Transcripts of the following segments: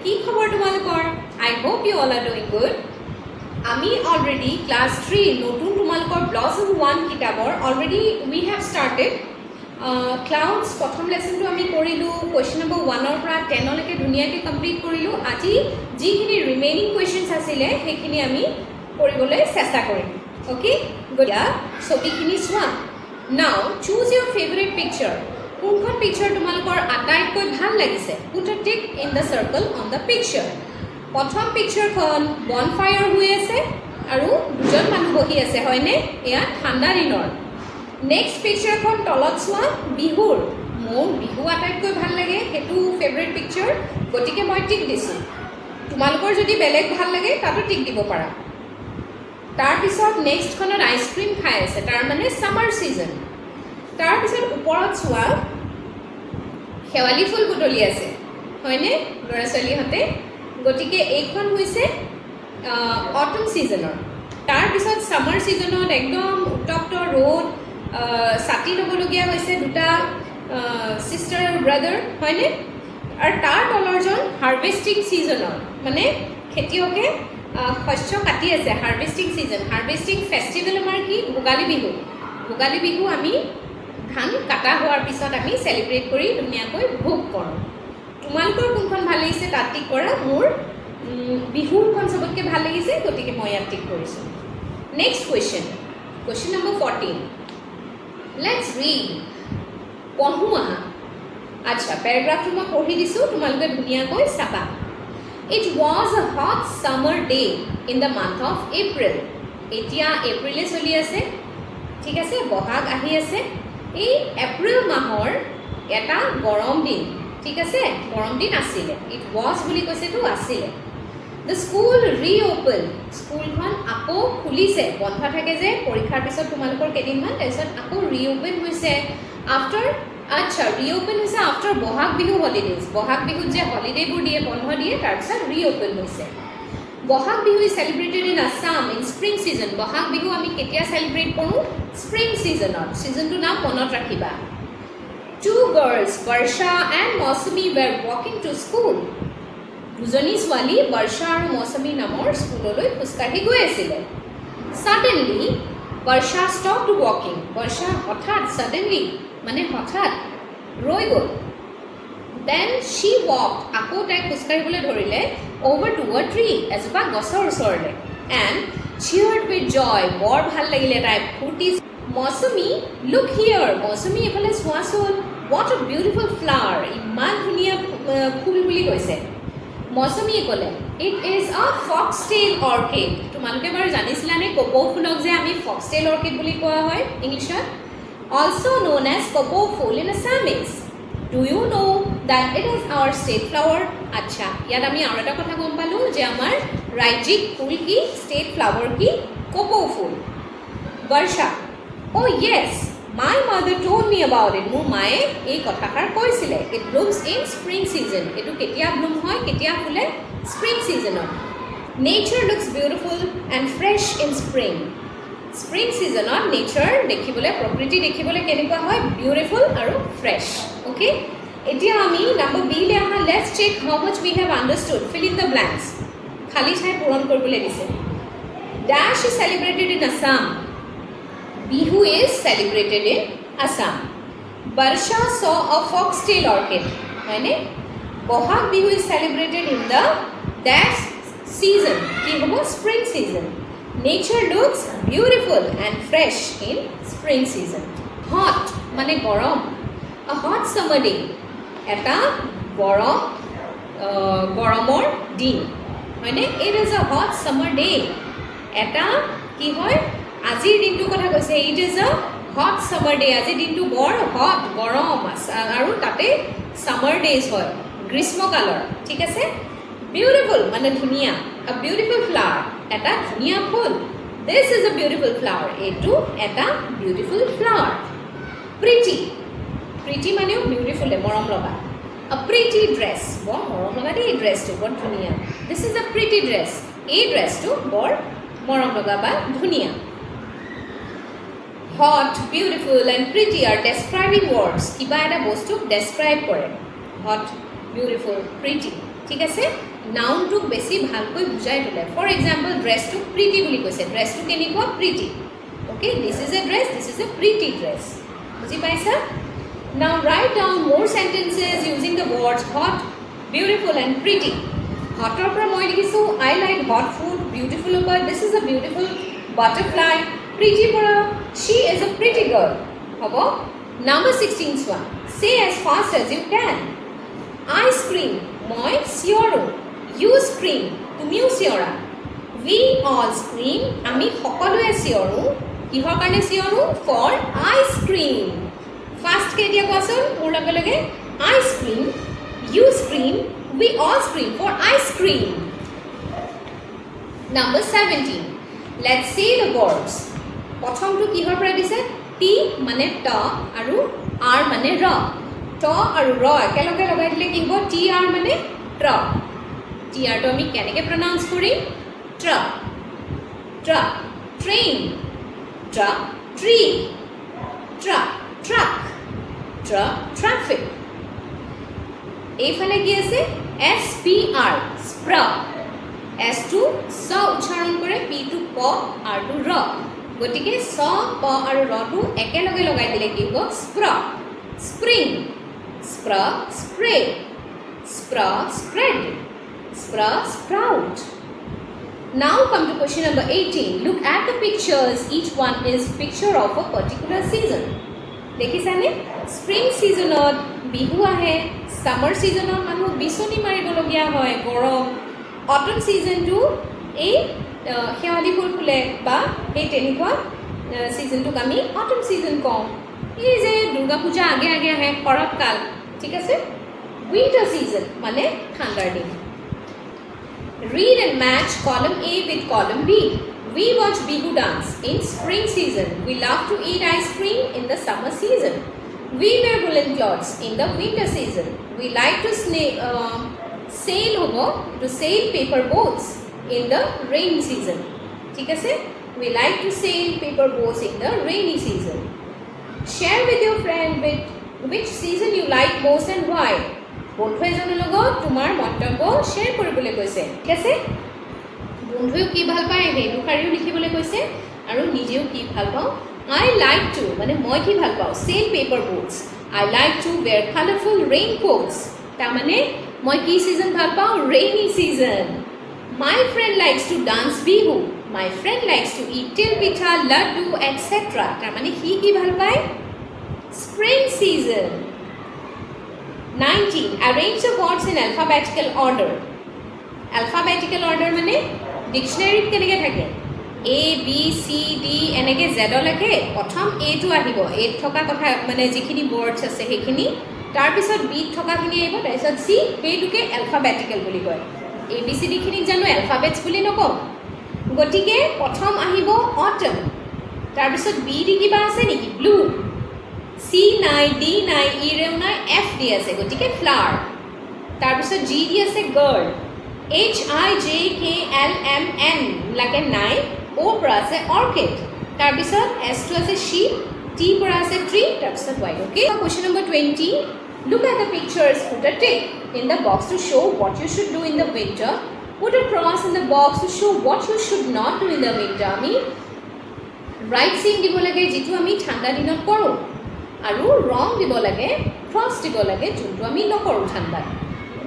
কি খবৰ তোমালোকৰ? I hope you all are doing good. আমি অলৰেডি ক্লাছ 3 নতুন তোমালোকৰ ব্লছম 1 কিতাপৰ already we have started clouds প্ৰথম লেসনটো আমি কৰিলোঁ কুৱেশ্যন নম্বৰ 1 পৰা 10 লৈকে ধুনীয়াকৈ কমপ্লিট কৰিলোঁ আজি যিখিনি ৰিমেইনিং কুৱেশ্যনছ আছিলে সেইখিনি আমি কৰিবলৈ চেষ্টা কৰিম অ'কে গতিকে ছবিখিনি চোৱা নাও চুজ ইয়ৰ ফেভৰেট পিকচাৰ কোনখন পিকচাৰ তোমালোকৰ আটাইতকৈ ভাল লাগিছে পুট আ টিক in the circle on the picture প্ৰথম পিকচাৰখন বনফায়াৰ হৈ আছে আৰু দুজন মানুহ বহি আছে হয়নে এয়া ঠাণ্ডা দিনৰ নেক্সট পিকচাৰখন তলত চোৱা বিহুৰ মোৰ বিহু আটাইতকৈ ভাল লাগে সেইটো ফেভৰেট পিকচাৰ গতিকে মই টিক দিছোঁ তোমালোকৰ যদি বেলেগ ভাল লাগে তাতো টিক দিব পাৰা তাৰপিছত নেক্সটখনত আইচক্ৰীম খাই আছে তাৰমানে ছামাৰ ছিজন তাৰপিছত ওপৰত চোৱা শেৱালি ফুল বুটলি আছে হয়নে ল'ৰা ছোৱালীহঁতে গতিকে এইখন হৈছে অটম ছিজনৰ তাৰপিছত ছামাৰ ছিজনত একদম উত্তপ্ত ৰ'দ ছাতি ল'বলগীয়া হৈছে দুটা ছিষ্টাৰ আৰু ব্ৰাদাৰ হয়নে আৰু তাৰ তলৰজন হাৰ্ভেষ্টিং ছিজনৰ মানে খেতিয়কে শস্য কাটি আছে হাৰ্ভেষ্টিং ছিজন হাৰ্ভেষ্টিং ফেষ্টিভেল আমাৰ কি ভোগালী বিহু আমি ধান কাটা হোৱাৰ পিছত আমি চেলিব্ৰেট কৰি ধুনীয়াকৈ ভোগ কৰোঁ তোমালোকৰ কোনখন ভাল লাগিছে তাত টিক কৰা মোৰ বিহুখন চবতকৈ ভাল লাগিছে গতিকে মই ইয়াত টিক কৰিছোঁ next question number 14 let's read পঢ়োঁ আহা আচ্ছা পেৰাগ্ৰাফটো মই পঢ়ি দিছোঁ তোমালোকে ধুনীয়াকৈ চাবা it was a hot summer day in the month of April এতিয়া এপ্ৰিলে চলি আছে ঠিক আছে বহাগ আহি আছে এই এপ্ৰিল মাহৰ এটা গৰম দিন ঠিক আছে গৰম দিন আছিলে ইট ৱাজ বুলি কৈছেতো আছিলে দ্য স্কুল ৰিঅ'পেন স্কুলখন আকৌ খুলিছে বন্ধ থাকে যে পৰীক্ষাৰ পিছত তোমালোকৰ কেইদিনমান তাৰপিছত আকৌ ৰিঅ'পেন হৈছে আফটাৰ আচ্ছা ৰিঅ'পেন হৈছে আফটাৰ বহাগ বিহু হলিডেজ বহাগ বিহুত যে হলিডেবোৰ দিয়ে বন্ধ দিয়ে তাৰপিছত ৰিঅ'পেন হৈছে Bohag Bihu is celebrated in Assam in spring season Bohag Bihu আমি কেতিয়া চেলিব্ৰেট কৰোঁ স্প্ৰিং ছিজনত ছিজনটোৰ নাম মনত ৰাখিবা Two girls, Varsha and Mausami were walking to school. দুজনী ছোৱালী বৰ্ষা আৰু মৌচুমী নামৰ স্কুললৈ খোজকাঢ়ি গৈ আছিলে Suddenly, Varsha stopped walking. বৰ্ষা হঠাৎ suddenly মানে হঠাৎ ৰৈ গ'ল Then she walked আকৌ তাই খোজকাঢ়িবলৈ ধৰিলে over to a tree এজোপা গছৰ ওচৰলৈ and cheered with joy বৰ ভাল লাগিলে তাই ফূৰ্তি মৌচুমী look here মৌচুমী এইফালে চোৱাচোন what a beautiful flower ইমান ধুনীয়া ফুল বুলি কৈছে মৌচুমীয়ে ক'লে it is a foxtail orchid তোমালোকে বাৰু জানিছিলানে কপৌ ফুলক যে আমি foxtail orchid বুলি কোৱা হয় ইংলিছত also known as কপৌ ফুল in Assamese do you know that it is our state flower আচ্ছা ইয়াত আমি আৰু এটা কথা গম পালোঁ যে আমাৰ ৰাজ্যিক ফুল কি state flower কি কপৌ ফুল বৰ্ষা Oh yes, my mother told me about it. মোৰ মায়ে এই কথাষাৰ কৈছিলে it blooms in spring season এইটো কেতিয়া ব্লুম হয় কেতিয়া ফুলে spring seasonত nature looks beautiful and fresh in spring seasonত nature দেখিবলৈ প্ৰকৃতি দেখিবলৈ কেনেকুৱা হয় beautiful আৰু fresh okay এতিয়া আমি নম্বৰ বি লৈ আহা let's check how much we have understood fill in the blanks খালী ঠাই পূৰণ কৰিবলৈ দিছে dash is celebrated in Assam Bihu is celebrated in Assam. Barsha saw a foxtail orchid. Right? Bohag Bihu is celebrated in the that season. Ki hobo spring season. Nature looks beautiful and fresh in spring season. Hot mane gorom. A hot summer day. Eta gorom goromor din. Right? It is a hot summer day. Eta ki hoy আজিৰ দিনটো কথা কৈছে it is a hot summer day আজিৰ দিনটো বৰ hot গৰম আৰু তাতে ছামাৰ ডেজ হয় গ্ৰীষ্মকালৰ ঠিক আছে বিউটিফুল মানে ধুনীয়া আ বিউটিফুল ফ্লাৱাৰ এটা ধুনীয়া ফুল this is a beautiful flower এইটো এটা বিউটিফুল ফ্লাৱাৰ প্ৰিটি মানেও বিউটিফুলে মৰম লগা আ প্ৰিটি ড্ৰেছ বৰ মৰম লগা দেই এই ড্ৰেছটো বৰ ধুনীয়া দিছ ইজ আ প্ৰিটি ড্ৰেছ এই ড্ৰেছটো বৰ মৰম লগা বা ধুনীয়া Hot, beautiful and pretty are describing words. কিবা এটা বস্তুক describe কৰে. Hot, beautiful, pretty. ঠিক আছে নাউনটোক বেছি ভালকৈ বুজাই তোলে ফৰ এক্সাম্পল ড্ৰেছটো প্ৰিটি বুলি কৈছে ড্ৰেছটো কেনেকুৱা pretty okay this is a dress this is a pretty dress বুজি পাইছা নাও ৰাইট ডাউন মোৰ sentences using the words hot beautiful and pretty হটৰ পৰা মই লিখিছোঁ আই লাইক হট ফুড বিউটিফুলৰ পৰা this is a beautiful butterfly প্ৰিটিৰ পৰা she is a pretty girl হ'ব নাম্বাৰ 16 চোৱা say as fast as you can I scream মই চিঞৰোঁ ইউ স্ক্ৰীম তুমিও চিঞৰা উই অল স্ক্ৰীম আমি সকলোৱে চিঞৰোঁ কিহৰ কাৰণে চিঞৰোঁ ফৰ আইচ ক্ৰীম ফাৰ্ষ্টকৈ এতিয়া কোৱাচোন মোৰ লগে লগে I scream you scream we all scream for ice cream number 17 let's say the words প্ৰথমটো কিহৰ পৰা দিছে টি মানে ট আৰু আৰ মানে ৰ ট আৰু ৰ একেলগে লগাই দিলে কি হ'ব টি আৰ মানে ট্ৰ টি আৰটো আমি কেনেকৈ প্ৰনাউন্স কৰিম ট্ৰ ট্ৰ ট্ৰেইন ট্ৰ ট্ৰী ট্ৰ ট্ৰাক ট্ৰ ট্ৰাফিক এইফালে কি আছে এছ পি আৰ স্প্ৰ এছটো চ উচ্চাৰণ কৰে পিটো প আৰটো ৰ গতিকে চ প আৰু ৰটো একেলগে লগাই দিলে কি হ'ব স্প্ৰ স্প্ৰিং স্প্ৰ স্প্ৰে স্প্ৰ স্প্ৰেড স্প্ৰ sprout Now come to question number 18. Look at the pictures. Each one is picture of a particular season. দেখিছানে স্প্ৰিং ছিজনত বিহু আহে ছামাৰ ছিজনত মানুহ বিচনী মাৰিবলগীয়া হয় গৰম অটম ছিজনটো এই শেৱালি ফুল ফুলে বা এই তেনেকুৱা ছিজনটোক আমি অটম ছিজন কওঁ এই যে দুৰ্গা পূজা আগে আগে আহে শৰৎকাল ঠিক আছে উইণ্টাৰ ছিজন মানে ঠাণ্ডাৰ দিন Read and match column A with column B. We watch Bihu dance in spring season. We love to eat ice cream in the summer season. We wear woolen clothes in the winter season. We like to sail paper boats in the rainy season. ठीक है से? We like to sail paper boats in the rainy season. Share with your friend with which season you like most and why. বন্ধু এজনৰ লগত তোমাৰ মন্তব্য share কৰিবলৈ কৈছে ঠিক আছে বন্ধুৱেও কি ভাল পায় সেইটো শাৰীও লিখিবলৈ কৈছে আৰু নিজেও কি ভাল পাওঁ আই লাইক টু মানে মই কি ভাল পাওঁ sail paper boats I like to wear colorful raincoats তাৰমানে মই কি সিজন ভাল পাওঁ rainy season my friend likes to dance Bihu my friend likes to it তিল পিঠা লাড্ডু এটসেট্ৰা তাৰমানে কি ভাল পায় স্প্ৰিং সিজন 19. Arrange the words in alphabetical order. Alphabetical order মানে ডিকশ্যনেৰীত কেনেকৈ থাকে A B C D এনেকৈ জেডলৈকে প্ৰথম এটো আহিব এত থকা কথা মানে যিখিনি ৱৰ্ডছ আছে সেইখিনি তাৰপিছত বিত থকাখিনি আহিব তাৰপিছত চি সেইটোকে এলফাবেটিকেল বুলি কয় A B C D খিনিক জানো এলফাবেটছ বুলি নকওঁ গতিকে প্ৰথম আহিব অটম তাৰপিছত বি দি কিবা আছে নেকি ব্লু C নাই D নাই E ৰেও নাই F দি আছে গতিকে ফ্লাৱাৰ তাৰপিছত G দি আছে girl H I J K L M N লাগে নাই O পৰা আছে অৰ্কিড তাৰপিছত S টো আছে sheep T পৰা আছে tree তাৰপিছত Y okay question number 20 look at the pictures put a tick in the box to show what you should do in the winter put a cross in the box to show what you should not do in the winter আমি right sign দিব লাগে যেটো আমি ঠাণ্ডা দিনত কৰোঁ আৰু ৰং দিব লাগে ক্ৰছ দিব লাগে যোনটো আমি নকৰোঁ ঠাণ্ডাত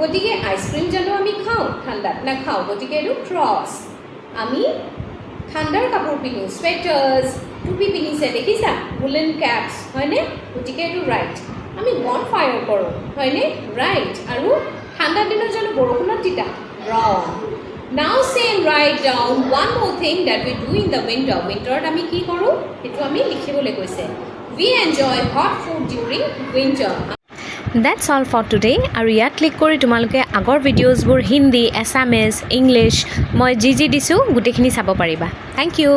গতিকে আইচক্ৰীম জানো আমি খাওঁ ঠাণ্ডাত নাখাওঁ গতিকে এইটো ক্ৰছ আমি ঠাণ্ডাৰ কাপোৰ পিন্ধো চুৱেটাৰ্ছ টুপি পিন্ধিছে দেখিছা উলেন কেপছ হয়নে গতিকে এইটো ৰাইট আমি বন ফায়াৰ কৰোঁ হয়নে ৰাইট আৰু ঠাণ্ডাৰ দিনত জানো বৰষুণত তিতা ৰং now say and write down one more thing that we do in the winter উইণ্টাৰত আমি কি কৰোঁ সেইটো আমি লিখিবলৈ কৈছে We enjoy hot food during winter. That's all for today. আৰু ইয়াত ক্লিক কৰি তোমালোকে আগৰ ভিডিঅ'ছবোৰ হিন্দী, এছামিজ, ইংলিছ মই যি দিছোঁ গোটেইখিনি চাব পাৰিবা। Thank you.